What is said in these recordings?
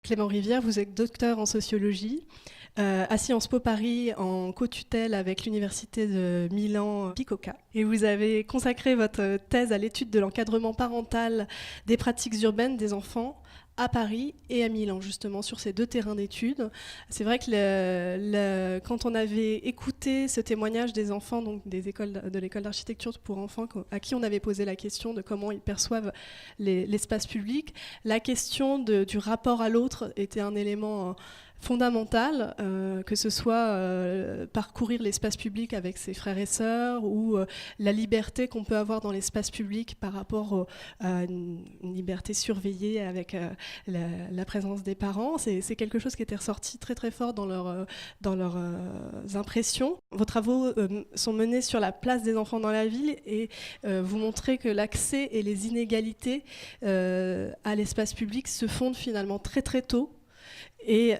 Clément Rivière, vous êtes docteur en sociologie, à Sciences Po Paris en co-tutelle avec l'université de Milan Bicocca. Et vous avez consacré votre thèse à l'étude de l'encadrement parental des pratiques urbaines des enfants à Paris et à Milan, justement, sur ces deux terrains d'études. C'est vrai que quand on avait écouté ce témoignage des enfants donc de l'école d'architecture pour enfants, à qui on avait posé la question de comment ils perçoivent l'espace public, la question du rapport à l'autre était un élément fondamental, que ce soit parcourir l'espace public avec ses frères et sœurs ou la liberté qu'on peut avoir dans l'espace public par rapport à une liberté surveillée avec la présence des parents. C'est quelque chose qui était ressorti très très fort dans leurs impressions. Vos travaux sont menés sur la place des enfants dans la ville et vous montrez que l'accès et les inégalités à l'espace public se fondent finalement très très tôt et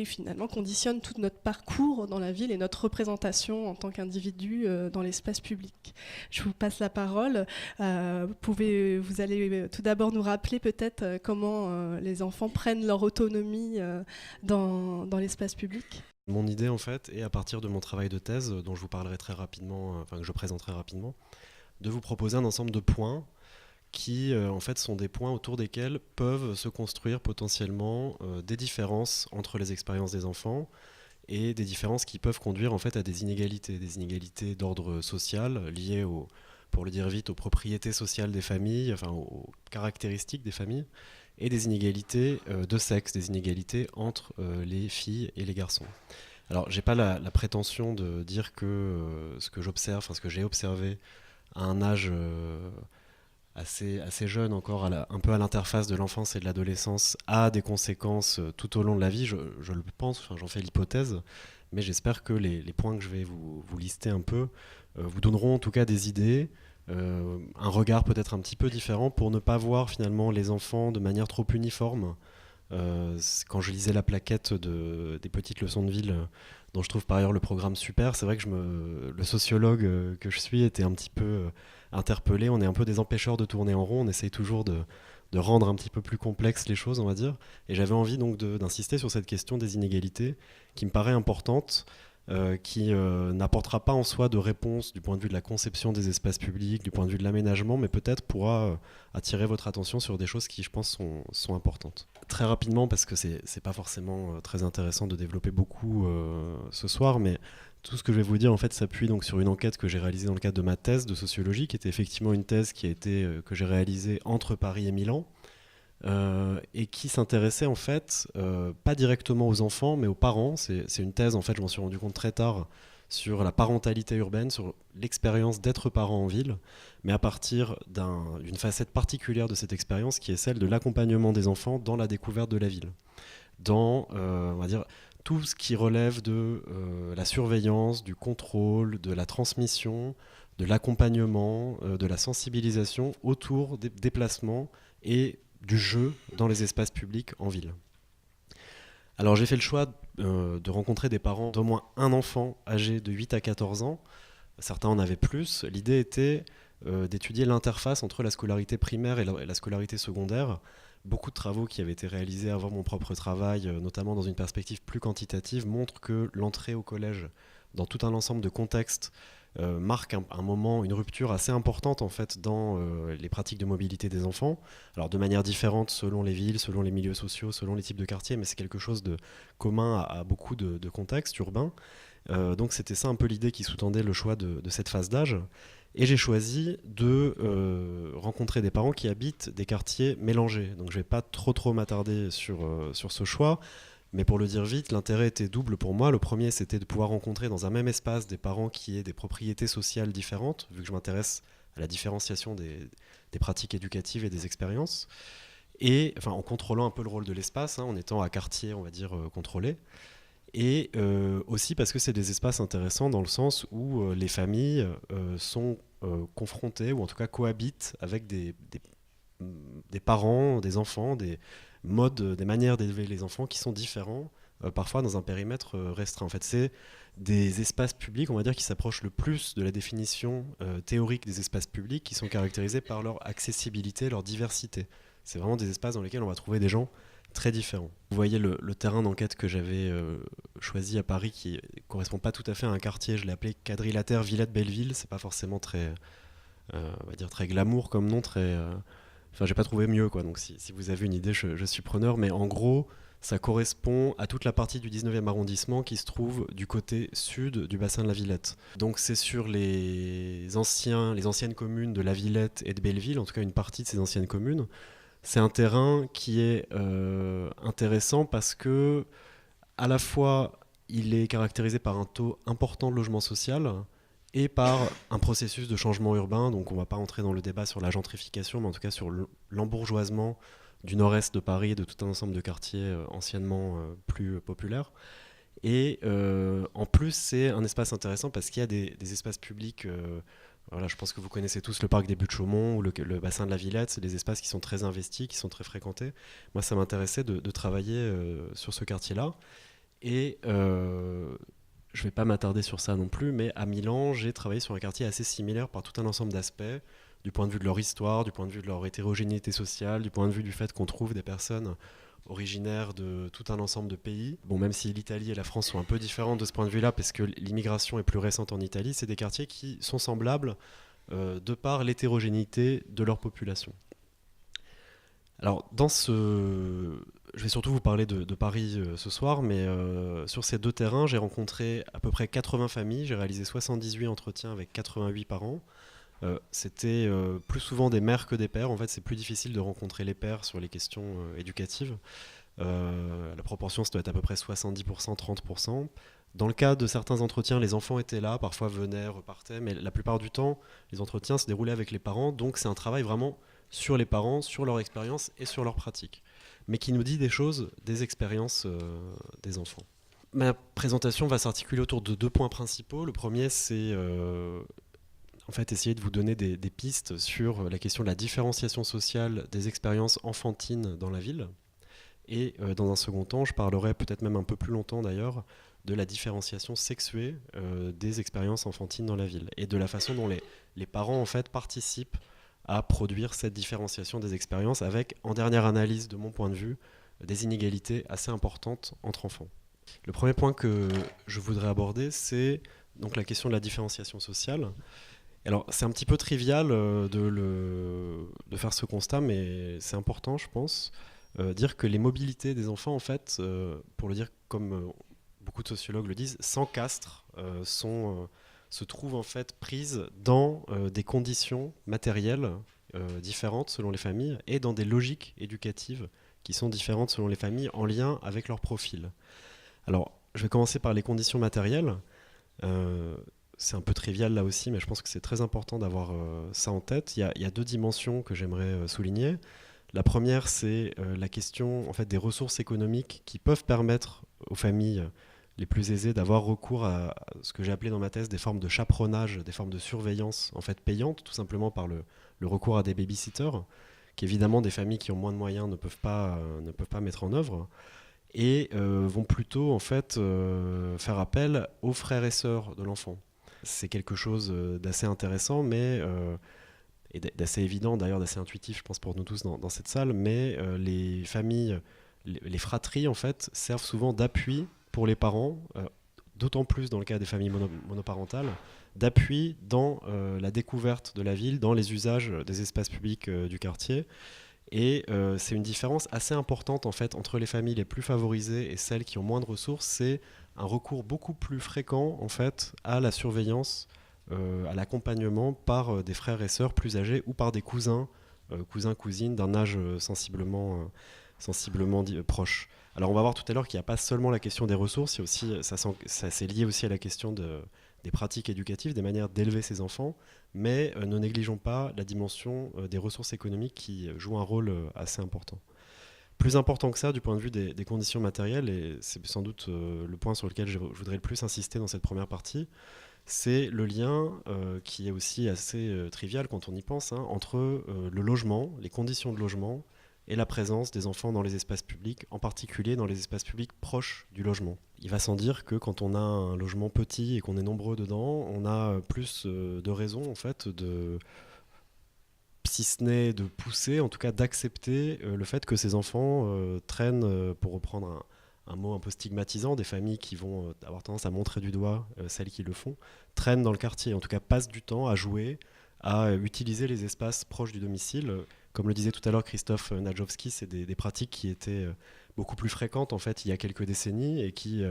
finalement conditionne tout notre parcours dans la ville et notre représentation en tant qu'individu dans l'espace public. Je vous passe la parole. Vous allez tout d'abord nous rappeler peut-être comment les enfants prennent leur autonomie dans l'espace public. Mon idée en fait est à partir de mon travail de thèse dont je vous parlerai très rapidement, que je présenterai rapidement, de vous proposer un ensemble de points qui en fait sont des points autour desquels peuvent se construire potentiellement des différences entre les expériences des enfants et des différences qui peuvent conduire en fait à des inégalités d'ordre social liées pour le dire vite, aux propriétés sociales des familles, enfin aux caractéristiques des familles, et des inégalités de sexe, des inégalités entre les filles et les garçons. Alors, j'ai pas la prétention de dire que ce que j'observe, enfin ce que j'ai observé à un âge assez jeune encore, un peu à l'interface de l'enfance et de l'adolescence, a des conséquences tout au long de la vie, je le pense, enfin, j'en fais l'hypothèse, mais j'espère que les points que je vais vous lister un peu vous donneront en tout cas des idées, un regard peut-être un petit peu différent pour ne pas voir finalement les enfants de manière trop uniforme. Quand je lisais la plaquette des petites leçons de ville, dont je trouve par ailleurs le programme super, c'est vrai que le sociologue que je suis était un petit peu interpellé. On est un peu des empêcheurs de tourner en rond, on essaye toujours de rendre un petit peu plus complexes les choses, on va dire. Et j'avais envie donc d'insister sur cette question des inégalités, qui me paraît importante, qui n'apportera pas en soi de réponse du point de vue de la conception des espaces publics, du point de vue de l'aménagement, mais peut-être pourra attirer votre attention sur des choses qui, je pense, sont importantes. Très rapidement, parce que c'est pas forcément très intéressant de développer beaucoup ce soir, mais tout ce que je vais vous dire en fait s'appuie donc sur une enquête que j'ai réalisée dans le cadre de ma thèse de sociologie, qui était effectivement une thèse que j'ai réalisée entre Paris et Milan, et qui s'intéressait en fait pas directement aux enfants mais aux parents. C'est une thèse, en fait, je m'en suis rendu compte très tard, sur la parentalité urbaine, sur l'expérience d'être parent en ville, mais à partir d'une facette particulière de cette expérience qui est celle de l'accompagnement des enfants dans la découverte de la ville, dans on va dire tout ce qui relève de la surveillance, du contrôle, de la transmission, de l'accompagnement, de la sensibilisation autour des déplacements et du jeu dans les espaces publics en ville. Alors j'ai fait le choix de rencontrer des parents d'au moins un enfant âgé de 8 à 14 ans. Certains en avaient plus. L'idée était d'étudier l'interface entre la scolarité primaire et la scolarité secondaire. Beaucoup de travaux qui avaient été réalisés avant mon propre travail, notamment dans une perspective plus quantitative, montrent que l'entrée au collège, dans tout un ensemble de contextes, marque un moment, une rupture assez importante en fait dans les pratiques de mobilité des enfants. Alors de manière différente selon les villes, selon les milieux sociaux, selon les types de quartiers, mais c'est quelque chose de commun à beaucoup de contextes urbains. Donc c'était ça un peu l'idée qui sous-tendait le choix de cette phase d'âge. Et j'ai choisi de rencontrer des parents qui habitent des quartiers mélangés. Donc je ne vais pas trop m'attarder sur ce choix. Mais pour le dire vite, l'intérêt était double pour moi. Le premier, c'était de pouvoir rencontrer dans un même espace des parents qui aient des propriétés sociales différentes, vu que je m'intéresse à la différenciation des pratiques éducatives et des expériences. Et enfin, en contrôlant un peu le rôle de l'espace, en étant à quartier, on va dire, contrôlé. Et aussi parce que c'est des espaces intéressants dans le sens où les familles sont confrontées, ou en tout cas cohabitent avec des parents, des enfants, des modes, des manières d'élever les enfants qui sont différents, parfois dans un périmètre restreint. En fait, c'est des espaces publics, on va dire, qui s'approchent le plus de la définition théorique des espaces publics, qui sont caractérisés par leur accessibilité, leur diversité. C'est vraiment des espaces dans lesquels on va trouver des gens très différents. Vous voyez le terrain d'enquête que j'avais choisi à Paris qui correspond pas tout à fait à un quartier. Je l'ai appelé quadrilatère Villette-Belleville. C'est pas forcément très, on va dire très glamour comme nom, très. Enfin, j'ai pas trouvé mieux quoi. Donc si vous avez une idée, je suis preneur. Mais en gros, ça correspond à toute la partie du 19e arrondissement qui se trouve du côté sud du bassin de la Villette. Donc c'est sur les anciennes communes de la Villette et de Belleville, en tout cas une partie de ces anciennes communes. C'est un terrain qui est intéressant parce que à la fois il est caractérisé par un taux important de logement social et par un processus de changement urbain. Donc on ne va pas entrer dans le débat sur la gentrification, mais en tout cas sur l'embourgeoisement du nord-est de Paris et de tout un ensemble de quartiers anciennement plus populaires. Et en plus, c'est un espace intéressant parce qu'il y a des espaces publics. Voilà, je pense que vous connaissez tous le parc des Buttes-Chaumont ou le bassin de la Villette. C'est des espaces qui sont très investis, qui sont très fréquentés. Moi, ça m'intéressait de travailler sur ce quartier-là. Et je ne vais pas m'attarder sur ça non plus, mais à Milan, j'ai travaillé sur un quartier assez similaire par tout un ensemble d'aspects, du point de vue de leur histoire, du point de vue de leur hétérogénéité sociale, du point de vue du fait qu'on trouve des personnes originaires de tout un ensemble de pays. Bon, même si l'Italie et la France sont un peu différentes de ce point de vue-là, parce que l'immigration est plus récente en Italie, c'est des quartiers qui sont semblables de par l'hétérogénéité de leur population. Alors, je vais surtout vous parler de Paris ce soir, mais sur ces deux terrains, j'ai rencontré à peu près 80 familles, j'ai réalisé 78 entretiens avec 88 parents. C'était plus souvent des mères que des pères. En fait, c'est plus difficile de rencontrer les pères sur les questions éducatives. La proportion, ça doit être à peu près 70%, 30%. Dans le cas de certains entretiens, les enfants étaient là, parfois venaient, repartaient, mais la plupart du temps, les entretiens se déroulaient avec les parents. Donc, c'est un travail vraiment sur les parents, sur leur expérience et sur leur pratique, mais qui nous dit des choses des expériences des enfants. Ma présentation va s'articuler autour de deux points principaux. Le premier, c'est en fait essayer de vous donner des pistes sur la question de la différenciation sociale des expériences enfantines dans la ville. Et dans un second temps, je parlerai peut-être même un peu plus longtemps d'ailleurs de la différenciation sexuée des expériences enfantines dans la ville et de la façon dont les parents en fait participent à produire cette différenciation des expériences avec, en dernière analyse de mon point de vue, des inégalités assez importantes entre enfants. Le premier point que je voudrais aborder, c'est donc la question de la différenciation sociale. Alors, c'est un petit peu trivial de faire ce constat, mais c'est important, je pense, dire que les mobilités des enfants, en fait, pour le dire comme beaucoup de sociologues le disent, s'encastrent, se trouvent en fait prises dans des conditions matérielles différentes selon les familles et dans des logiques éducatives qui sont différentes selon les familles en lien avec leur profil. Alors, je vais commencer par les conditions matérielles. C'est un peu trivial là aussi, mais je pense que c'est très important d'avoir ça en tête. Il y a deux dimensions que j'aimerais souligner. La première, c'est la question en fait, des ressources économiques qui peuvent permettre aux familles les plus aisées d'avoir recours à ce que j'ai appelé dans ma thèse des formes de chaperonnage, des formes de surveillance en fait, payantes, tout simplement par le recours à des babysitters, qu'évidemment des familles qui ont moins de moyens ne peuvent pas mettre en œuvre, et vont plutôt en fait, faire appel aux frères et sœurs de l'enfant. C'est quelque chose d'assez intéressant, mais et d'assez évident, d'ailleurs d'assez intuitif, je pense, pour nous tous dans cette salle, mais les familles, les fratries, en fait, servent souvent d'appui pour les parents, d'autant plus dans le cas des familles monoparentales, d'appui dans la découverte de la ville, dans les usages des espaces publics du quartier. Et c'est une différence assez importante, en fait, entre les familles les plus favorisées et celles qui ont moins de ressources. C'est un recours beaucoup plus fréquent, en fait, à la surveillance, à l'accompagnement par des frères et sœurs plus âgés ou par des cousins, cousines d'un âge sensiblement proche. Alors on va voir tout à l'heure qu'il n'y a pas seulement la question des ressources, il y a aussi, ça c'est lié aussi à la question des pratiques éducatives, des manières d'élever ses enfants, mais ne négligeons pas la dimension des ressources économiques qui jouent un rôle assez important. Plus important que ça du point de vue des conditions matérielles, et c'est sans doute le point sur lequel je voudrais le plus insister dans cette première partie, c'est le lien qui est aussi assez trivial quand on y pense, hein, entre le logement, les conditions de logement et la présence des enfants dans les espaces publics, en particulier dans les espaces publics proches du logement. Il va sans dire que quand on a un logement petit et qu'on est nombreux dedans, on a plus de raisons en fait si ce n'est de pousser, en tout cas d'accepter le fait que ces enfants traînent, pour reprendre un mot un peu stigmatisant, des familles qui vont avoir tendance à montrer du doigt celles qui le font, traînent dans le quartier, en tout cas passent du temps à jouer, à utiliser les espaces proches du domicile. Comme le disait tout à l'heure Christophe Najowski, c'est des pratiques qui étaient beaucoup plus fréquentes en fait il y a quelques décennies et qui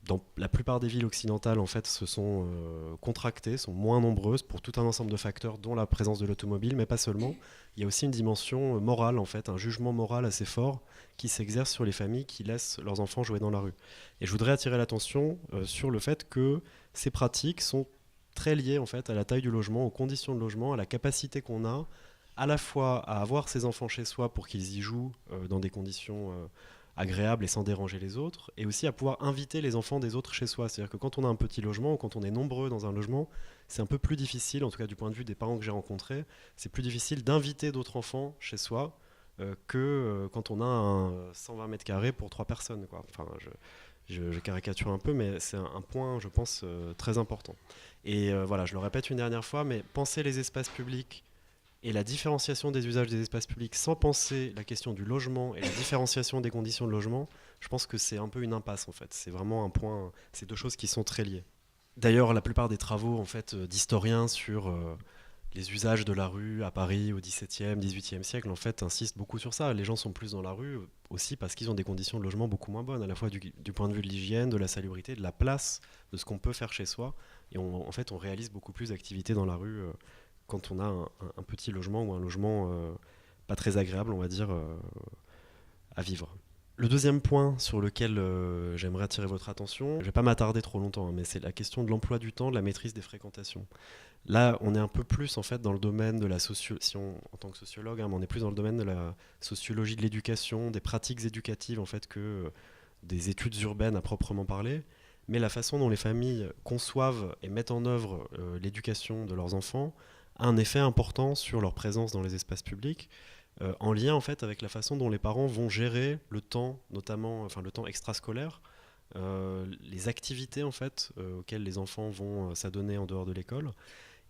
dans la plupart des villes occidentales en fait se sont contractées, sont moins nombreuses pour tout un ensemble de facteurs dont la présence de l'automobile, mais pas seulement. Il y a aussi une dimension morale en fait, un jugement moral assez fort qui s'exerce sur les familles qui laissent leurs enfants jouer dans la rue. Et je voudrais attirer l'attention sur le fait que ces pratiques sont très liées en fait à la taille du logement, aux conditions de logement, à la capacité qu'on a à la fois à avoir ses enfants chez soi pour qu'ils y jouent dans des conditions agréables et sans déranger les autres, et aussi à pouvoir inviter les enfants des autres chez soi. C'est-à-dire que quand on a un petit logement ou quand on est nombreux dans un logement, c'est un peu plus difficile, en tout cas du point de vue des parents que j'ai rencontrés, c'est plus difficile d'inviter d'autres enfants chez soi que quand on a un 120 mètres carrés pour 3 personnes, quoi. Enfin, je caricature un peu, mais c'est un point, je pense, très important. Et voilà, je le répète une dernière fois, mais penser les espaces publics et la différenciation des usages des espaces publics sans penser la question du logement et la différenciation des conditions de logement, je pense que c'est un peu une impasse en fait. C'est vraiment un point, c'est deux choses qui sont très liées. D'ailleurs, la plupart des travaux en fait d'historiens sur les usages de la rue à Paris au XVIIe, XVIIIe siècle en fait insistent beaucoup sur ça. Les gens sont plus dans la rue aussi parce qu'ils ont des conditions de logement beaucoup moins bonnes, à la fois du point de vue de l'hygiène, de la salubrité, de la place, de ce qu'on peut faire chez soi. Et en fait, on réalise beaucoup plus d'activités dans la rue quand on a un petit logement ou un logement pas très agréable, on va dire, à vivre. Le deuxième point sur lequel j'aimerais attirer votre attention, je ne vais pas m'attarder trop longtemps, hein, mais c'est la question de l'emploi du temps, de la maîtrise des fréquentations. Là, on est un peu plus en fait dans le domaine de la en tant que sociologue, hein, mais on est plus dans le domaine de la sociologie de l'éducation, des pratiques éducatives en fait que des études urbaines à proprement parler. Mais la façon dont les familles conçoivent et mettent en œuvre l'éducation de leurs enfants a un effet important sur leur présence dans les espaces publics, en lien en fait avec la façon dont les parents vont gérer le temps, notamment enfin le temps extrascolaire, les activités en fait auxquelles les enfants vont s'adonner en dehors de l'école,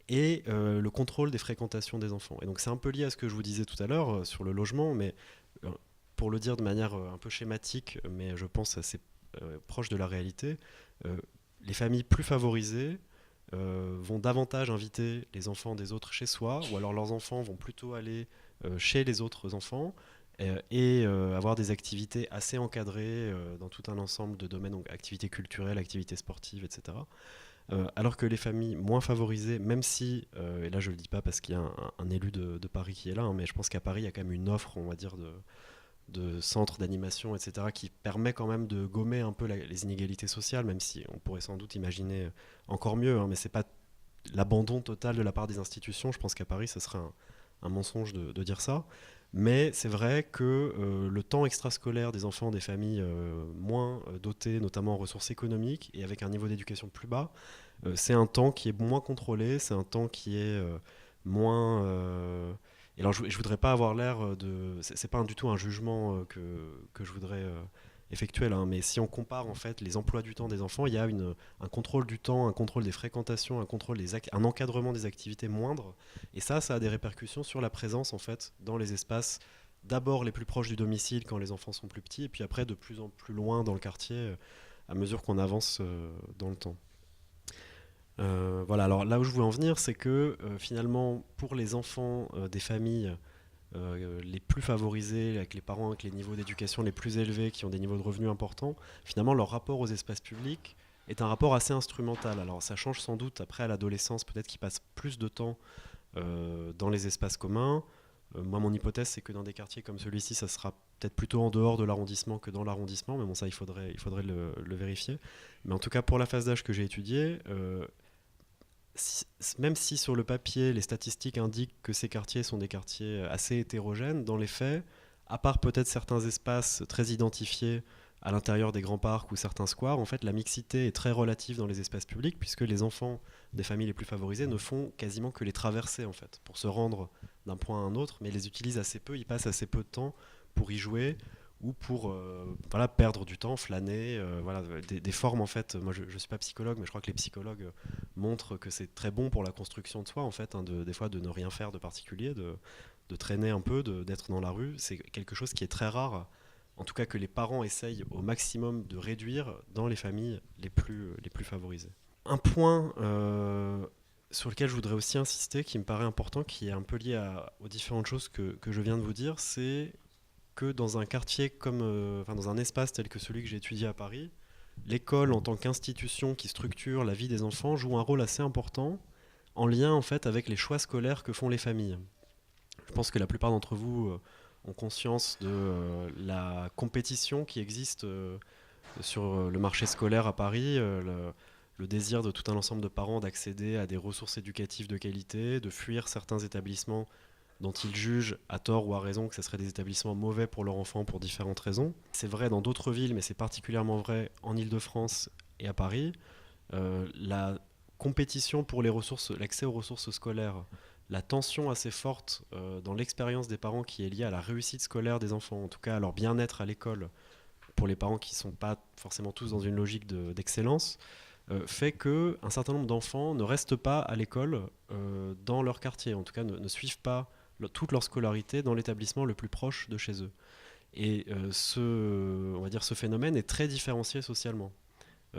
et le contrôle des fréquentations des enfants. Et donc c'est un peu lié à ce que je vous disais tout à l'heure sur le logement, mais pour le dire de manière un peu schématique, mais je pense assez proche de la réalité, les familles plus favorisées vont davantage inviter les enfants des autres chez soi, ou alors leurs enfants vont plutôt aller chez les autres enfants et avoir des activités assez encadrées dans tout un ensemble de domaines, donc activités culturelles, activités sportives, etc. Alors que les familles moins favorisées, même si, et là je ne le dis pas parce qu'il y a un élu de Paris qui est là, hein, mais je pense qu'à Paris il y a quand même une offre, on va dire, de centres d'animation, etc., qui permet quand même de gommer un peu les inégalités sociales, même si on pourrait sans doute imaginer encore mieux, hein, mais c'est pas l'abandon total de la part des institutions. Je pense qu'à Paris, ce serait un mensonge de dire ça. Mais c'est vrai que le temps extrascolaire des enfants des familles moins dotées, notamment en ressources économiques, et avec un niveau d'éducation plus bas, c'est un temps qui est moins contrôlé, c'est un temps qui est moins... Et alors, je voudrais pas avoir l'air de... C'est pas du tout un jugement que je voudrais effectuer là, hein, mais si on compare en fait les emplois du temps des enfants, il y a un contrôle du temps, un contrôle des fréquentations, un encadrement des activités moindre, et ça a des répercussions sur la présence en fait dans les espaces, d'abord les plus proches du domicile quand les enfants sont plus petits, et puis après de plus en plus loin dans le quartier à mesure qu'on avance dans le temps. Voilà, alors là où je voulais en venir, c'est que finalement, pour les enfants des familles les plus favorisés, avec les parents avec les niveaux d'éducation les plus élevés, qui ont des niveaux de revenus importants, finalement, leur rapport aux espaces publics est un rapport assez instrumental. Alors ça change sans doute après à l'adolescence, peut-être qu'ils passent plus de temps dans les espaces communs. Moi, mon hypothèse, c'est que dans des quartiers comme celui-ci, ça sera peut-être plutôt en dehors de l'arrondissement que dans l'arrondissement, mais bon, ça, il faudrait le vérifier. Mais en tout cas, pour la phase d'âge que j'ai étudiée, même si sur le papier les statistiques indiquent que ces quartiers sont des quartiers assez hétérogènes, dans les faits, à part peut-être certains espaces très identifiés à l'intérieur des grands parcs ou certains squares, en fait la mixité est très relative dans les espaces publics, puisque les enfants des familles les plus favorisées ne font quasiment que les traverser en fait, pour se rendre d'un point à un autre, mais ils les utilisent assez peu, ils passent assez peu de temps pour y jouer ou pour voilà, perdre du temps, flâner, voilà, des formes en fait. Moi, je ne suis pas psychologue, mais je crois que les psychologues montrent que c'est très bon pour la construction de soi en fait, hein, des fois de ne rien faire de particulier, de traîner un peu, d'être dans la rue. C'est quelque chose qui est très rare, en tout cas que les parents essayent au maximum de réduire dans les familles les plus favorisées. Un point sur lequel je voudrais aussi insister, qui me paraît important, qui est un peu lié aux différentes choses que je viens de vous dire, c'est que dans un quartier comme, enfin dans un espace tel que celui que j'ai étudié à Paris, l'école en tant qu'institution qui structure la vie des enfants joue un rôle assez important en lien en fait avec les choix scolaires que font les familles. Je pense que la plupart d'entre vous ont conscience de la compétition qui existe sur le marché scolaire à Paris, le désir de tout un ensemble de parents d'accéder à des ressources éducatives de qualité, de fuir certains établissements dont ils jugent, à tort ou à raison, que ce seraient des établissements mauvais pour leur enfant pour différentes raisons. C'est vrai dans d'autres villes, mais c'est particulièrement vrai en Île-de-France et à Paris. La compétition pour les ressources, l'accès aux ressources scolaires, la tension assez forte dans l'expérience des parents qui est liée à la réussite scolaire des enfants, en tout cas à leur bien-être à l'école, pour les parents qui ne sont pas forcément tous dans une logique d'excellence, fait qu'un certain nombre d'enfants ne restent pas à l'école dans leur quartier, en tout cas ne suivent pas toute leur scolarité dans l'établissement le plus proche de chez eux. Et on va dire, ce phénomène est très différencié socialement.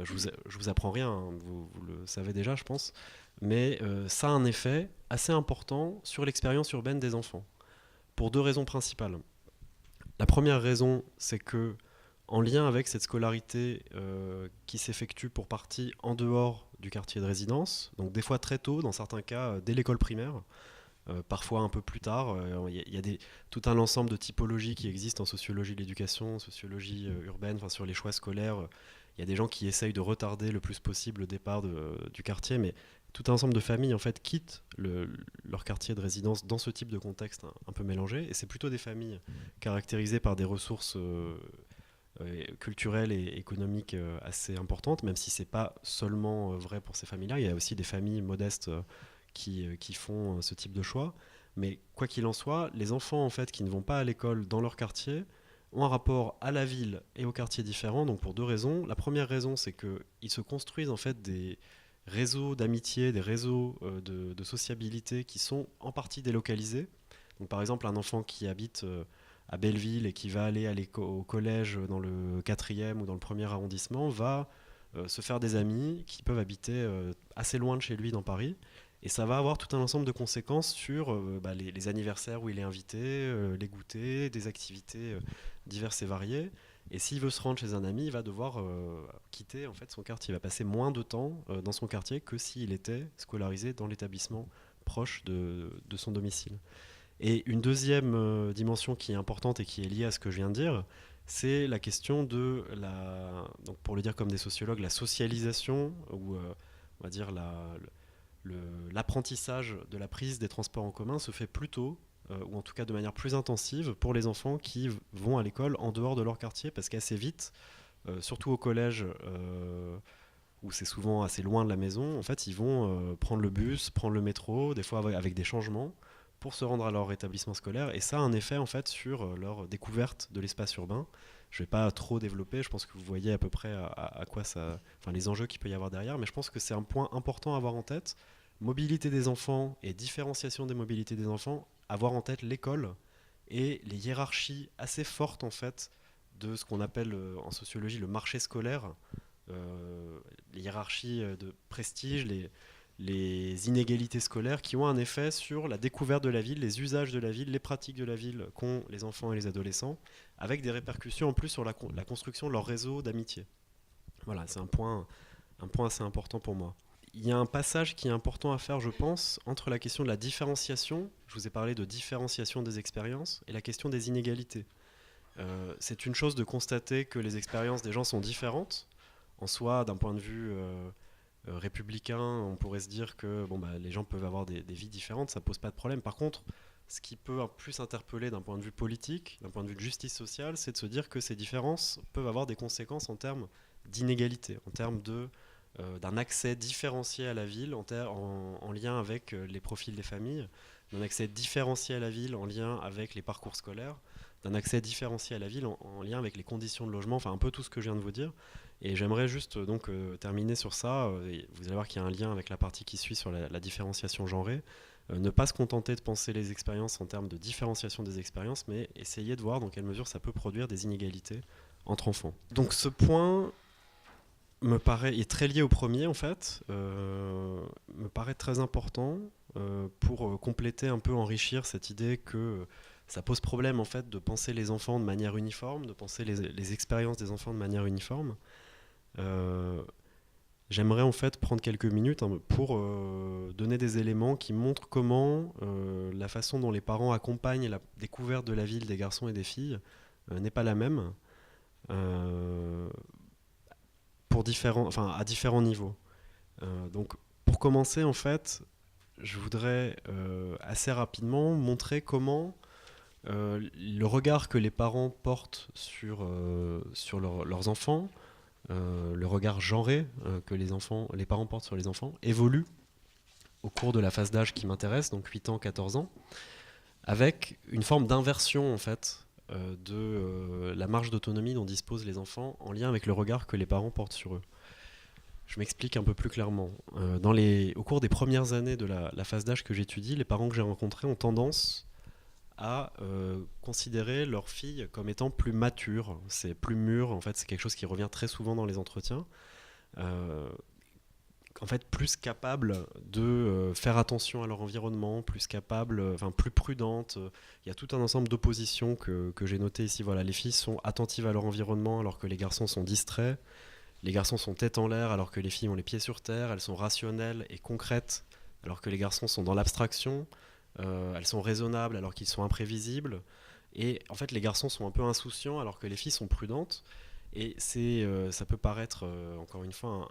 Je vous apprends rien, hein, vous le savez déjà, je pense, mais ça a un effet assez important sur l'expérience urbaine des enfants, pour deux raisons principales. La première raison, c'est que en lien avec cette scolarité qui s'effectue pour partie en dehors du quartier de résidence, donc des fois très tôt, dans certains cas dès l'école primaire, parfois un peu plus tard. Il y a tout un ensemble de typologies qui existent en sociologie de l'éducation, en sociologie urbaine, enfin, sur les choix scolaires. Il y a des gens qui essayent de retarder le plus possible le départ du quartier, mais tout un ensemble de familles en fait quittent leur quartier de résidence dans ce type de contexte un peu mélangé, et c'est plutôt des familles caractérisées par des ressources culturelles et économiques assez importantes, même si c'est pas seulement vrai pour ces familles-là. Il y a aussi des familles modestes qui font ce type de choix. Mais quoi qu'il en soit, les enfants en fait qui ne vont pas à l'école dans leur quartier ont un rapport à la ville et au quartier différent. Donc pour deux raisons. La première raison, c'est qu'ils se construisent en fait des réseaux d'amitié, des réseaux de sociabilité qui sont en partie délocalisés. Donc par exemple, un enfant qui habite à Belleville et qui va aller au collège dans le 4e ou dans le 1er arrondissement va se faire des amis qui peuvent habiter assez loin de chez lui dans Paris. Et ça va avoir tout un ensemble de conséquences sur les anniversaires où il est invité, les goûters, des activités diverses et variées. Et s'il veut se rendre chez un ami, il va devoir quitter en fait son quartier. Il va passer moins de temps dans son quartier que s'il était scolarisé dans l'établissement proche de son domicile. Et une deuxième dimension qui est importante et qui est liée à ce que je viens de dire, c'est la question de donc pour le dire comme des sociologues, la socialisation ou on va dire l'apprentissage de la prise des transports en commun se fait plus tôt, ou en tout cas de manière plus intensive, pour les enfants qui vont à l'école en dehors de leur quartier, parce qu'assez vite, surtout au collège, où c'est souvent assez loin de la maison, en fait, ils vont prendre le bus, prendre le métro, des fois avec des changements, pour se rendre à leur établissement scolaire. Et ça a un effet en fait sur leur découverte de l'espace urbain. Je ne vais pas trop développer, je pense que vous voyez à peu près à quoi ça, enfin les enjeux qu'il peut y avoir derrière, mais je pense que c'est un point important à avoir en tête. Mobilité des enfants et différenciation des mobilités des enfants, avoir en tête l'école et les hiérarchies assez fortes en fait de ce qu'on appelle en sociologie le marché scolaire, les hiérarchies de prestige, les inégalités scolaires qui ont un effet sur la découverte de la ville, les usages de la ville, les pratiques de la ville qu'ont les enfants et les adolescents, avec des répercussions en plus sur la construction de leur réseau d'amitié. Voilà, c'est un point assez important pour moi. Il y a un passage qui est important à faire, je pense, entre la question de la différenciation, je vous ai parlé de différenciation des expériences, et la question des inégalités. C'est une chose de constater que les expériences des gens sont différentes. En soi, d'un point de vue républicain, on pourrait se dire que les gens peuvent avoir des vies différentes, ça ne pose pas de problème. Par contre, ce qui peut plus interpeller d'un point de vue politique, d'un point de vue de justice sociale, c'est de se dire que ces différences peuvent avoir des conséquences en termes d'inégalité, en termes d'un accès différencié à la ville en lien avec les profils des familles, d'un accès différencié à la ville en lien avec les parcours scolaires, d'un accès différencié à la ville en lien avec les conditions de logement, enfin un peu tout ce que je viens de vous dire. Et j'aimerais juste terminer sur ça. Vous allez voir qu'il y a un lien avec la partie qui suit sur la différenciation genrée. Ne pas se contenter de penser les expériences en termes de différenciation des expériences, mais essayer de voir dans quelle mesure ça peut produire des inégalités entre enfants. Donc ce point est très lié au premier en fait, me paraît très important pour compléter un peu, enrichir cette idée que ça pose problème en fait de penser les enfants de manière uniforme, de penser les expériences des enfants de manière uniforme. J'aimerais en fait prendre quelques minutes pour donner des éléments qui montrent comment la façon dont les parents accompagnent la découverte de la ville des garçons et des filles n'est pas la même à différents niveaux. Donc pour commencer en fait, je voudrais assez rapidement montrer comment le regard que les parents portent sur leurs enfants, le regard genré que les parents portent sur les enfants, évolue au cours de la phase d'âge qui m'intéresse, donc 8 ans, 14 ans, avec une forme d'inversion en fait de la marge d'autonomie dont disposent les enfants en lien avec le regard que les parents portent sur eux. Je m'explique un peu plus clairement. Au cours des premières années de la phase d'âge que j'étudie, les parents que j'ai rencontrés ont tendance à considérer leur fille comme étant plus mature, c'est plus mûr, en fait c'est quelque chose qui revient très souvent dans les entretiens, en fait plus capable de faire attention à leur environnement, plus capable, plus prudente. Il y a tout un ensemble d'oppositions que j'ai noté ici. Voilà, les filles sont attentives à leur environnement alors que les garçons sont distraits. Les garçons sont tête en l'air alors que les filles ont les pieds sur terre. Elles sont rationnelles et concrètes alors que les garçons sont dans l'abstraction. Elles sont raisonnables alors qu'ils sont imprévisibles. Et en fait, les garçons sont un peu insouciants alors que les filles sont prudentes. Et ça peut paraître, encore une fois,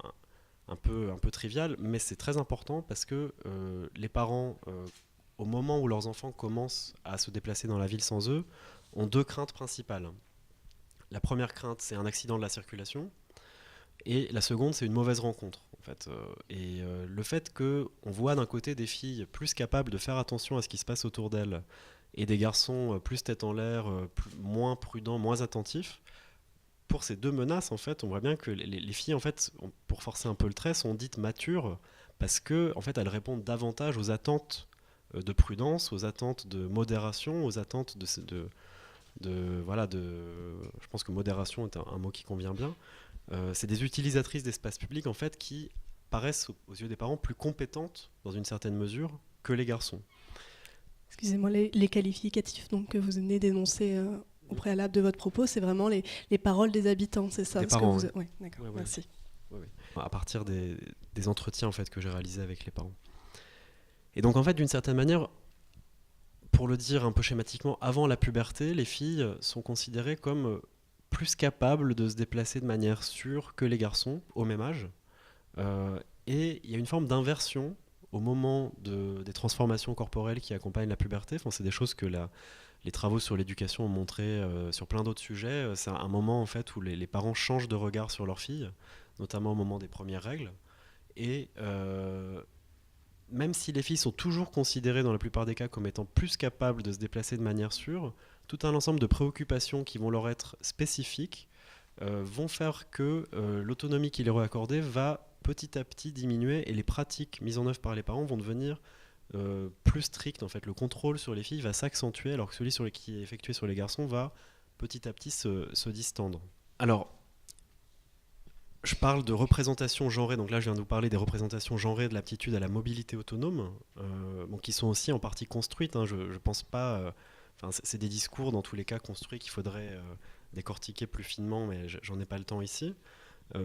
un peu trivial, mais c'est très important parce que les parents, au moment où leurs enfants commencent à se déplacer dans la ville sans eux, ont deux craintes principales. La première crainte, c'est un accident de la circulation. Et la seconde, c'est une mauvaise rencontre. En fait. Le fait qu'on voit d'un côté des filles plus capables de faire attention à ce qui se passe autour d'elles et des garçons plus tête en l'air, moins prudents, moins attentifs, pour ces deux menaces, en fait, on voit bien que les filles, en fait, pour forcer un peu le trait, sont dites matures parce que, en fait, elles répondent davantage aux attentes de prudence, aux attentes de modération, aux attentes je pense que modération est un mot qui convient bien. C'est des utilisatrices d'espace public en fait qui paraissent aux yeux des parents plus compétentes dans une certaine mesure que les garçons. Excusez-moi, les qualificatifs donc, que vous venez d'énoncer au préalable de votre propos, c'est vraiment les paroles des habitants, c'est ça? Des parents, que vous... Oui, d'accord, merci. Oui. À partir des entretiens en fait, que j'ai réalisés avec les parents. Et donc en fait, d'une certaine manière, pour le dire un peu schématiquement, avant la puberté, les filles sont considérées comme plus capables de se déplacer de manière sûre que les garçons au même âge. Et il y a une forme d'inversion au moment des transformations corporelles qui accompagnent la puberté. Enfin, c'est des choses que les travaux sur l'éducation ont montré sur plein d'autres sujets. C'est un moment en fait où les parents changent de regard sur leur fille, notamment au moment des premières règles. Et même si les filles sont toujours considérées dans la plupart des cas comme étant plus capables de se déplacer de manière sûre, tout un ensemble de préoccupations qui vont leur être spécifiques vont faire que l'autonomie qui leur est accordée va petit à petit diminuer et les pratiques mises en œuvre par les parents vont devenir plus strictes. En fait, le contrôle sur les filles va s'accentuer alors que celui qui est effectué sur les garçons va petit à petit se distendre. Alors, je parle de représentation genrée, donc là je viens de vous parler des représentations genrées de l'aptitude à la mobilité autonome, qui sont aussi en partie construites, je ne pense pas... c'est des discours dans tous les cas construits qu'il faudrait décortiquer plus finement, mais j'en ai pas le temps ici.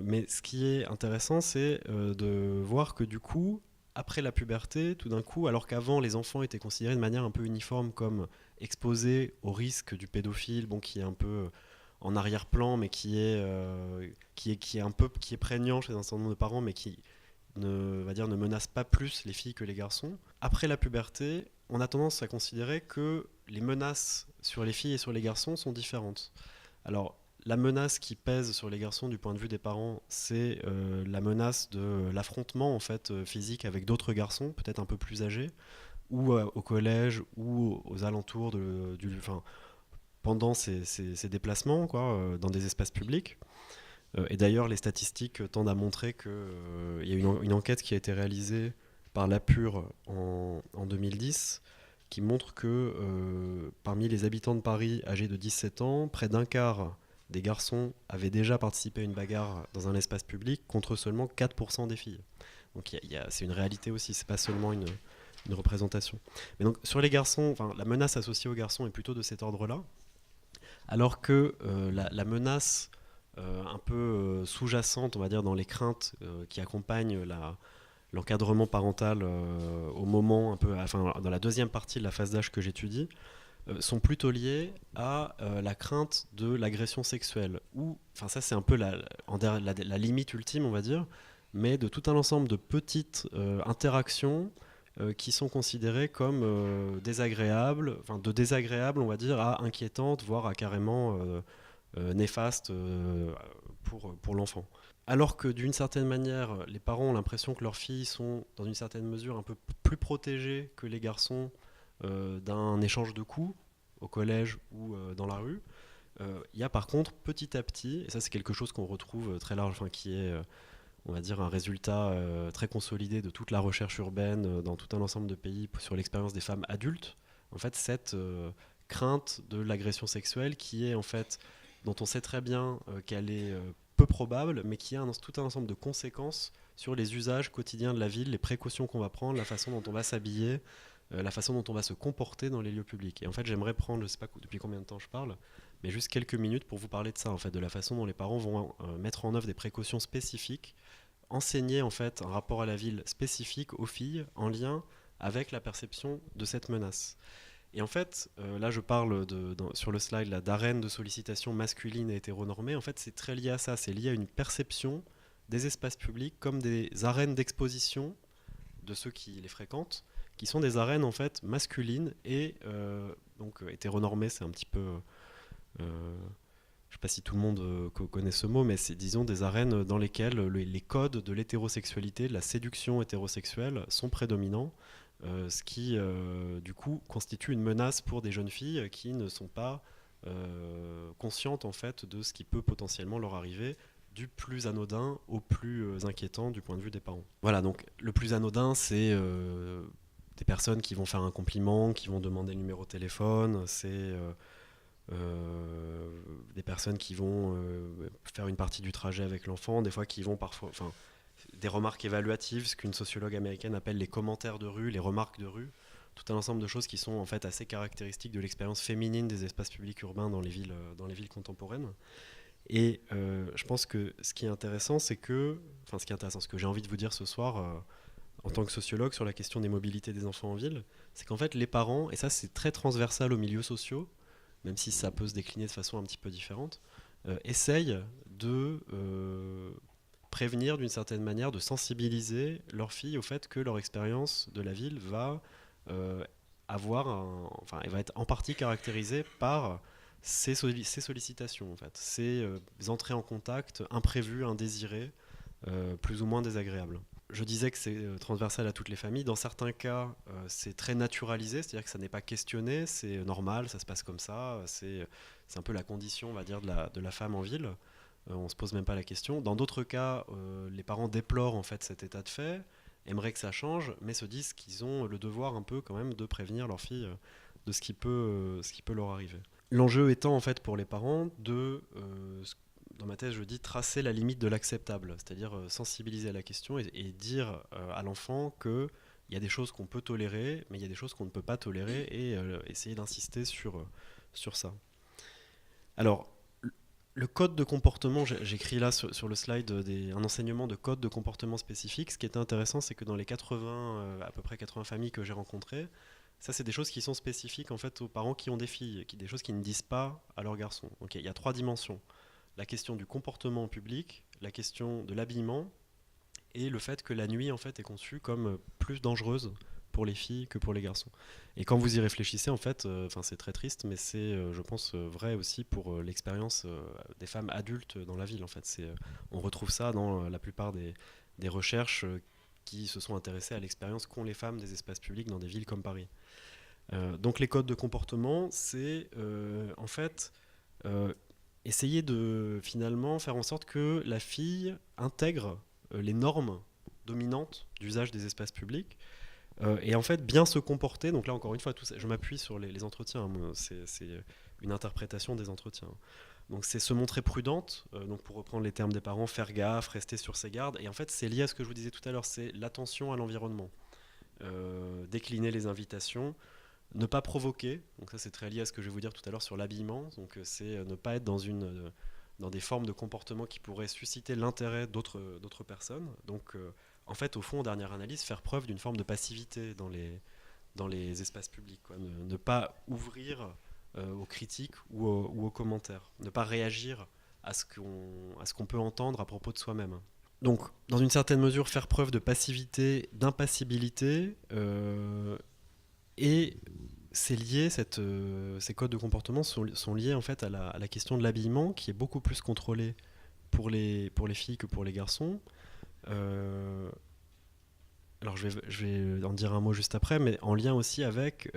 Mais ce qui est intéressant, c'est de voir que du coup, après la puberté, tout d'un coup, alors qu'avant les enfants étaient considérés de manière un peu uniforme comme exposés au risque du pédophile, qui est un peu en arrière-plan, mais qui est prégnant chez un certain nombre de parents, mais qui ne menace pas plus les filles que les garçons. Après la puberté, on a tendance à considérer que les menaces sur les filles et sur les garçons sont différentes. Alors, la menace qui pèse sur les garçons du point de vue des parents, c'est la menace de l'affrontement en fait, physique avec d'autres garçons, peut-être un peu plus âgés, ou au collège, ou aux alentours pendant ces déplacements, quoi, dans des espaces publics. Et d'ailleurs, les statistiques tendent à montrer qu'il y a une enquête qui a été réalisée par l'APUR en 2010 qui montre que parmi les habitants de Paris âgés de 17 ans, près d'un quart des garçons avaient déjà participé à une bagarre dans un espace public contre seulement 4% des filles. Donc c'est une réalité aussi, c'est pas seulement une représentation. Mais donc sur les garçons, la menace associée aux garçons est plutôt de cet ordre-là, alors que la menace un peu sous-jacente, on va dire, dans les craintes qui accompagnent l'encadrement parental au moment, un peu, dans la deuxième partie de la phase d'âge que j'étudie, sont plutôt liées à la crainte de l'agression sexuelle. Ça c'est un peu la limite ultime, on va dire, mais de tout un ensemble de petites interactions qui sont considérées comme désagréables, de désagréables, on va dire, à inquiétantes, voire à carrément néfastes pour l'enfant. Alors que d'une certaine manière, les parents ont l'impression que leurs filles sont dans une certaine mesure un peu plus protégées que les garçons d'un échange de coups au collège ou dans la rue. Il y a par contre petit à petit, et ça c'est quelque chose qu'on retrouve très large, qui est on va dire un résultat très consolidé de toute la recherche urbaine dans tout un ensemble de pays sur l'expérience des femmes adultes, en fait cette crainte de l'agression sexuelle qui est en fait dont on sait très bien qu'elle est peu probable, mais qui a tout un ensemble de conséquences sur les usages quotidiens de la ville, les précautions qu'on va prendre, la façon dont on va s'habiller, la façon dont on va se comporter dans les lieux publics. Et en fait, j'aimerais prendre, je ne sais pas depuis combien de temps je parle, mais juste quelques minutes pour vous parler de ça, en fait, de la façon dont les parents vont mettre en œuvre des précautions spécifiques, enseigner en fait un rapport à la ville spécifique aux filles en lien avec la perception de cette menace. Et en fait, là je parle sur le slide d'arènes de sollicitation masculine et hétéronormée. En fait, c'est très lié à ça. C'est lié à une perception des espaces publics comme des arènes d'exposition de ceux qui les fréquentent, qui sont des arènes en fait masculines et donc hétéronormées. C'est un petit peu, je ne sais pas si tout le monde connaît ce mot, mais c'est disons des arènes dans lesquelles les codes de l'hétérosexualité, de la séduction hétérosexuelle sont prédominants. Ce qui, du coup, constitue une menace pour des jeunes filles qui ne sont pas conscientes en fait de ce qui peut potentiellement leur arriver, du plus anodin au plus inquiétant du point de vue des parents. Voilà, donc le plus anodin, c'est des personnes qui vont faire un compliment, qui vont demander le numéro de téléphone, c'est des personnes qui vont faire une partie du trajet avec l'enfant, des fois qui vont parfois... des remarques évaluatives, ce qu'une sociologue américaine appelle les commentaires de rue, les remarques de rue, tout un ensemble de choses qui sont en fait assez caractéristiques de l'expérience féminine des espaces publics urbains dans les villes contemporaines. Et je pense que ce qui est intéressant, ce que j'ai envie de vous dire ce soir en tant que sociologue sur la question des mobilités des enfants en ville, c'est qu'en fait les parents, et ça c'est très transversal aux milieux sociaux, même si ça peut se décliner de façon un petit peu différente, essayent de prévenir d'une certaine manière, de sensibiliser leurs filles au fait que leur expérience de la ville va elle va être en partie caractérisée par ces sollicitations, en fait, ces entrées en contact imprévues, indésirées, plus ou moins désagréables. Je disais que c'est transversal à toutes les familles. Dans certains cas, c'est très naturalisé, c'est-à-dire que ça n'est pas questionné, c'est normal, ça se passe comme ça, c'est un peu la condition, on va dire, de la femme en ville. On ne se pose même pas la question. Dans d'autres cas, les parents déplorent en fait cet état de fait, aimeraient que ça change, mais se disent qu'ils ont le devoir un peu quand même de prévenir leur fille de ce qui peut leur arriver. L'enjeu étant en fait pour les parents de, dans ma thèse je dis, tracer la limite de l'acceptable, c'est-à-dire sensibiliser à la question et dire à l'enfant qu'il y a des choses qu'on peut tolérer, mais il y a des choses qu'on ne peut pas tolérer et essayer d'insister sur ça. Alors, le code de comportement, j'écris là sur le slide un enseignement de code de comportement spécifique. Ce qui est intéressant, c'est que dans les 80, à peu près 80 familles que j'ai rencontrées, ça c'est des choses qui sont spécifiques en fait aux parents qui ont des filles, des choses qu'ils ne disent pas à leurs garçons. Donc il y a 3 dimensions. La question du comportement en public, la question de l'habillement et le fait que la nuit en fait est conçue comme plus dangereuse pour les filles que pour les garçons. Et quand vous y réfléchissez, en fait, c'est très triste, mais c'est, je pense, vrai aussi pour l'expérience des femmes adultes dans la ville. En fait, on retrouve ça dans la plupart des recherches qui se sont intéressées à l'expérience qu'ont les femmes des espaces publics dans des villes comme Paris. Donc les codes de comportement, c'est en fait essayer de finalement faire en sorte que la fille intègre les normes dominantes d'usage des espaces publics et en fait bien se comporter. Donc là encore une fois, je m'appuie sur les entretiens, moi, c'est une interprétation des entretiens. Donc c'est se montrer prudente, donc pour reprendre les termes des parents, faire gaffe, rester sur ses gardes. Et en fait c'est lié à ce que je vous disais tout à l'heure, c'est l'attention à l'environnement. Décliner les invitations, ne pas provoquer, donc ça c'est très lié à ce que je vais vous dire tout à l'heure sur l'habillement, donc c'est ne pas être dans des formes de comportement qui pourraient susciter l'intérêt d'autres personnes. Donc en fait au fond, en dernière analyse, faire preuve d'une forme de passivité dans les espaces publics, quoi. Ne pas ouvrir aux critiques ou aux commentaires, ne pas réagir à ce qu'on peut entendre à propos de soi-même. Donc, dans une certaine mesure, faire preuve de passivité, d'impassibilité, et c'est lié, ces codes de comportement sont liés en fait à la question de l'habillement, qui est beaucoup plus contrôlée pour les filles que pour les garçons. Euh, alors je vais en dire un mot juste après, mais en lien aussi avec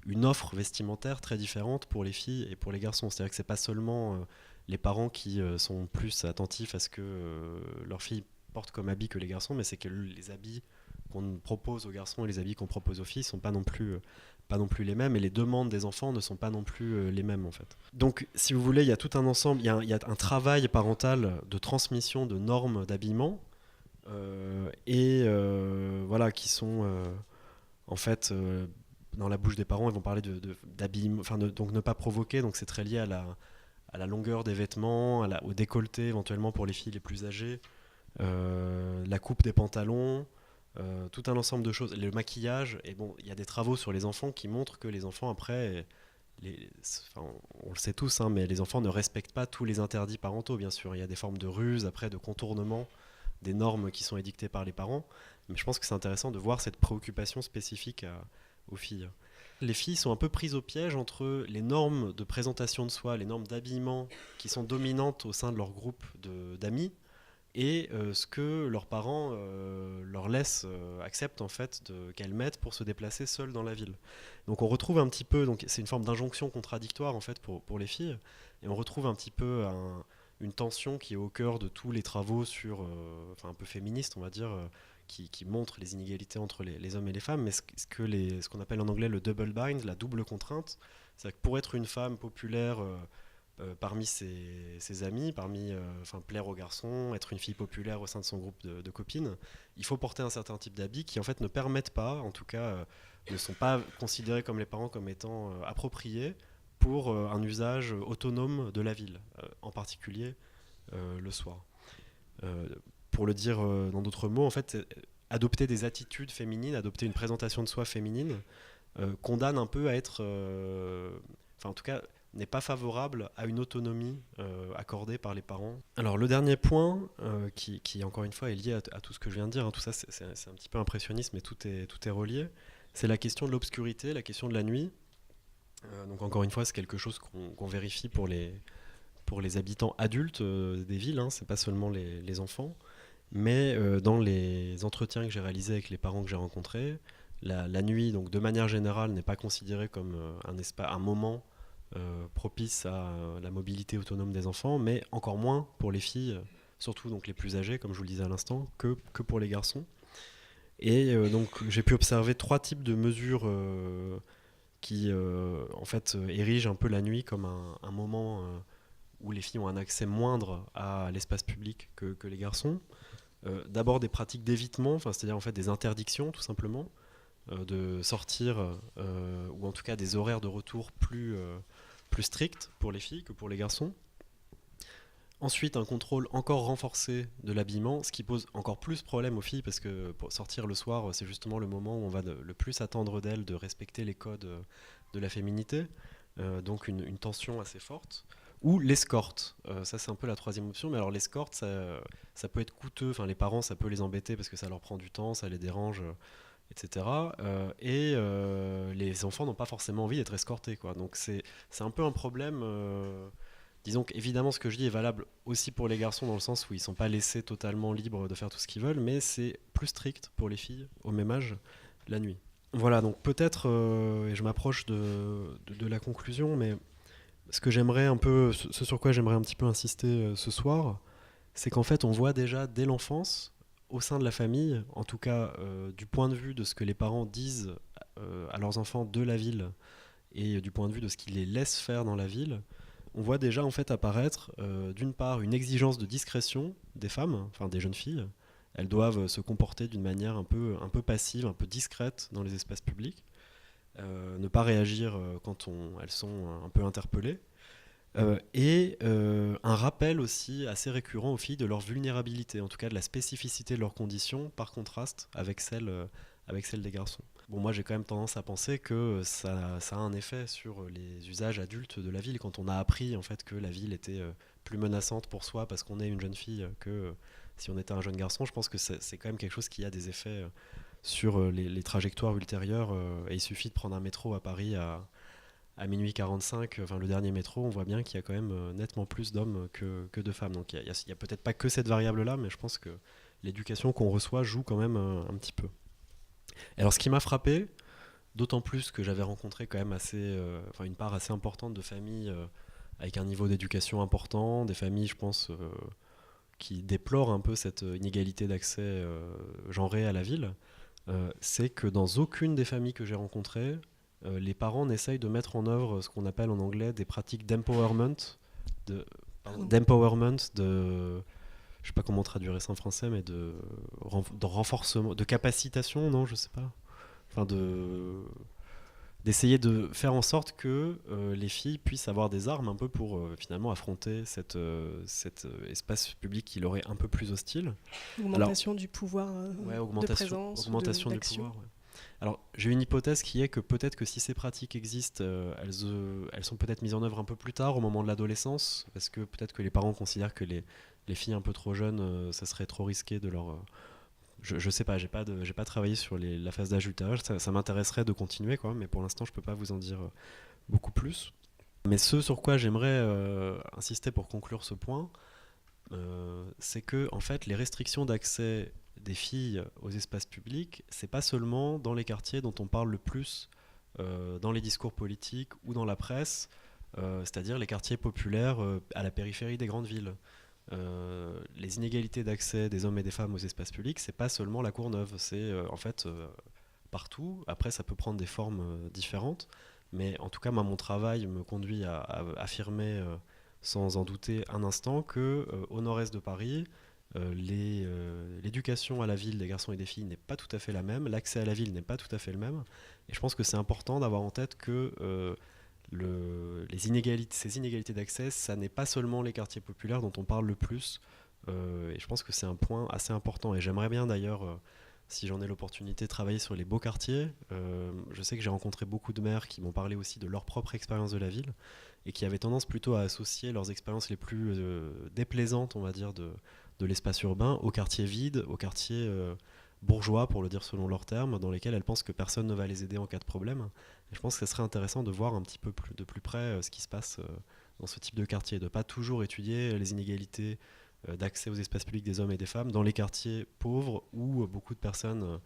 une offre vestimentaire très différente pour les filles et pour les garçons. C'est-à-dire que c'est pas seulement les parents qui sont plus attentifs à ce que leurs filles portent comme habits que les garçons, mais c'est que les habits qu'on propose aux garçons et les habits qu'on propose aux filles sont pas non plus les mêmes, et les demandes des enfants ne sont pas non plus les mêmes en fait. Donc si vous voulez, il y a tout un ensemble, il y a un travail parental de transmission de normes d'habillement voilà, qui sont en fait dans la bouche des parents. Ils vont parler d'habillement, donc ne pas provoquer, donc c'est très lié à la longueur des vêtements, au décolleté éventuellement pour les filles les plus âgées, la coupe des pantalons, tout un ensemble de choses, le maquillage. Et bon, il y a des travaux sur les enfants qui montrent que les enfants après, on le sait tous, hein, mais les enfants ne respectent pas tous les interdits parentaux, bien sûr. Il y a des formes de ruse, après, de contournement des normes qui sont édictées par les parents. Mais je pense que c'est intéressant de voir cette préoccupation spécifique aux filles. Les filles sont un peu prises au piège entre les normes de présentation de soi, les normes d'habillement qui sont dominantes au sein de leur groupe d'amis, et ce que leurs parents leur laissent, acceptent en fait qu'elles mettent pour se déplacer seules dans la ville. Donc on retrouve un petit peu, donc c'est une forme d'injonction contradictoire en fait pour les filles, et on retrouve un petit peu une tension qui est au cœur de tous les travaux sur, un peu féministes on va dire, qui montrent les inégalités entre les hommes et les femmes, mais ce qu'on appelle en anglais le double bind, la double contrainte, c'est que pour être une femme populaire parmi ses amis, plaire aux garçons, être une fille populaire au sein de son groupe de copines, il faut porter un certain type d'habits qui en fait ne permettent pas, en tout cas ne sont pas considérés comme les parents comme étant appropriés pour un usage autonome de la ville, en particulier le soir. Pour le dire dans d'autres mots, en fait, adopter des attitudes féminines, adopter une présentation de soi féminine, condamne un peu à être, en tout cas, n'est pas favorable à une autonomie accordée par les parents. Alors le dernier point, qui encore une fois est lié à tout ce que je viens de dire, hein, tout ça c'est un petit peu impressionniste, mais tout est relié, c'est la question de l'obscurité, la question de la nuit. Donc encore une fois, c'est quelque chose qu'on vérifie pour les habitants adultes des villes, hein, c'est pas seulement les enfants, mais dans les entretiens que j'ai réalisés avec les parents que j'ai rencontrés, la nuit, donc de manière générale, n'est pas considérée comme un moment propice à la mobilité autonome des enfants, mais encore moins pour les filles, surtout donc les plus âgées, comme je vous le disais à l'instant, que pour les garçons. Et donc j'ai pu observer 3 types de mesures qui en fait érigent un peu la nuit comme un moment où les filles ont un accès moindre à l'espace public que les garçons. D'abord des pratiques d'évitement, c'est-à-dire en fait des interdictions tout simplement, de sortir, ou en tout cas des horaires de retour plus stricts pour les filles que pour les garçons. Ensuite, un contrôle encore renforcé de l'habillement, ce qui pose encore plus problème aux filles, parce que pour sortir le soir, c'est justement le moment où on va le plus attendre d'elles de respecter les codes de la féminité, donc une tension assez forte. Ou l'escorte, ça c'est un peu la troisième option, mais alors l'escorte, ça peut être coûteux, enfin les parents ça peut les embêter parce que ça leur prend du temps, ça les dérange, etc. Les enfants n'ont pas forcément envie d'être escortés, quoi. Donc c'est un peu un problème. Disons qu'évidemment, ce que je dis est valable aussi pour les garçons, dans le sens où ils ne sont pas laissés totalement libres de faire tout ce qu'ils veulent, mais c'est plus strict pour les filles au même âge, la nuit. Voilà, donc peut-être, et je m'approche de la conclusion, mais ce que j'aimerais un peu, ce sur quoi j'aimerais un petit peu insister ce soir, c'est qu'en fait, on voit déjà dès l'enfance, au sein de la famille, en tout cas du point de vue de ce que les parents disent à leurs enfants de la ville et du point de vue de ce qu'ils les laissent faire dans la ville, on voit déjà en fait apparaître d'une part une exigence de discrétion des femmes, enfin des jeunes filles. Elles doivent se comporter d'une manière un peu passive, un peu discrète dans les espaces publics, ne pas réagir quand elles sont un peu interpellées. Un rappel aussi assez récurrent aux filles de leur vulnérabilité, en tout cas de la spécificité de leurs conditions, par contraste avec celle des garçons. Bon, moi j'ai quand même tendance à penser que ça a un effet sur les usages adultes de la ville, quand on a appris en fait que la ville était plus menaçante pour soi parce qu'on est une jeune fille que si on était un jeune garçon. Je pense que c'est quand même quelque chose qui a des effets sur les trajectoires ultérieures. Et il suffit de prendre un métro à Paris à minuit 45, enfin le dernier métro, on voit bien qu'il y a quand même nettement plus d'hommes que de femmes. Donc il y a peut-être pas que cette variable-là, mais je pense que l'éducation qu'on reçoit joue quand même un petit peu. Et alors ce qui m'a frappé, d'autant plus que j'avais rencontré quand même une part assez importante de familles avec un niveau d'éducation important, des familles, je pense, qui déplorent un peu cette inégalité d'accès genré à la ville, c'est que dans aucune des familles que j'ai rencontrées, les parents n'essayent de mettre en œuvre ce qu'on appelle en anglais des pratiques d'empowerment, de, d'empowerment, je sais pas comment traduire ça en français, mais de renforcement, de capacitation, non, je sais pas, enfin d'essayer de faire en sorte que les filles puissent avoir des armes un peu pour finalement affronter cet espace public qui leur est un peu plus hostile. Augmentation du pouvoir Ouais, de présence, augmentation du pouvoir. Ouais. Alors, j'ai une hypothèse qui est que peut-être que si ces pratiques existent, elles sont peut-être mises en œuvre un peu plus tard, au moment de l'adolescence, parce que peut-être que les parents considèrent que les filles un peu trop jeunes, ça serait trop risqué de leur... je sais pas, j'ai pas travaillé sur la phase d'adultère, ça m'intéresserait de continuer, quoi, mais pour l'instant, je peux pas vous en dire beaucoup plus. Mais ce sur quoi j'aimerais insister pour conclure ce point, c'est que en fait les restrictions d'accès des filles aux espaces publics, c'est pas seulement dans les quartiers dont on parle le plus dans les discours politiques ou dans la presse, c'est-à-dire les quartiers populaires à la périphérie des grandes villes. Les inégalités d'accès des hommes et des femmes aux espaces publics, c'est pas seulement la Courneuve, c'est en fait partout. Après, ça peut prendre des formes différentes, mais en tout cas, moi, mon travail me conduit à affirmer sans en douter un instant que au nord-est de Paris, l'éducation à la ville des garçons et des filles n'est pas tout à fait la même, l'accès à la ville n'est pas tout à fait le même, et je pense que c'est important d'avoir en tête que ces inégalités d'accès, ça n'est pas seulement les quartiers populaires dont on parle le plus, et je pense que c'est un point assez important, et j'aimerais bien d'ailleurs, si j'en ai l'opportunité, travailler sur les beaux quartiers. Je sais que j'ai rencontré beaucoup de maires qui m'ont parlé aussi de leur propre expérience de la ville, et qui avaient tendance plutôt à associer leurs expériences les plus déplaisantes, on va dire, de l'espace urbain aux quartiers vides, aux quartiers bourgeois, pour le dire selon leurs termes, dans lesquels elles pensent que personne ne va les aider en cas de problème. Et je pense que ce serait intéressant de voir un petit peu de plus près ce qui se passe dans ce type de quartier, de ne pas toujours étudier les inégalités d'accès aux espaces publics des hommes et des femmes dans les quartiers pauvres où beaucoup de personnes,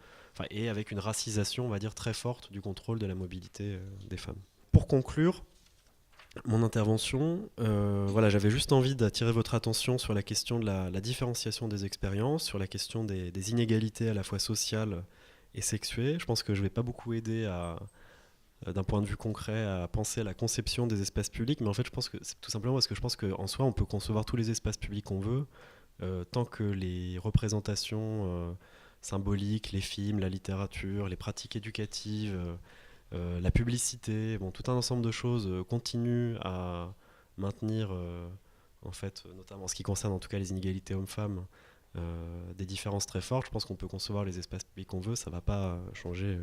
et avec une racisation, on va dire, très forte du contrôle de la mobilité des femmes. Pour conclure mon intervention, voilà, j'avais juste envie d'attirer votre attention sur la question de la différenciation des expériences, sur la question des inégalités à la fois sociales et sexuées. Je pense que je ne vais pas beaucoup aider d'un point de vue concret à penser à la conception des espaces publics, mais en fait je pense que c'est tout simplement parce que je pense qu'en soi on peut concevoir tous les espaces publics qu'on veut, tant que les représentations symboliques, les films, la littérature, les pratiques éducatives, la publicité, bon, tout un ensemble de choses continuent à maintenir, en fait, notamment en ce qui concerne en tout cas les inégalités hommes-femmes, des différences très fortes. Je pense qu'on peut concevoir les espaces publics qu'on veut, ça ne va pas changer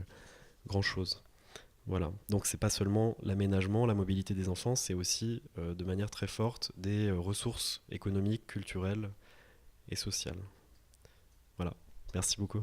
grand-chose. Voilà. Donc c'est pas seulement l'aménagement, la mobilité des enfants, c'est aussi de manière très forte des ressources économiques, culturelles et sociales. Voilà. Merci beaucoup.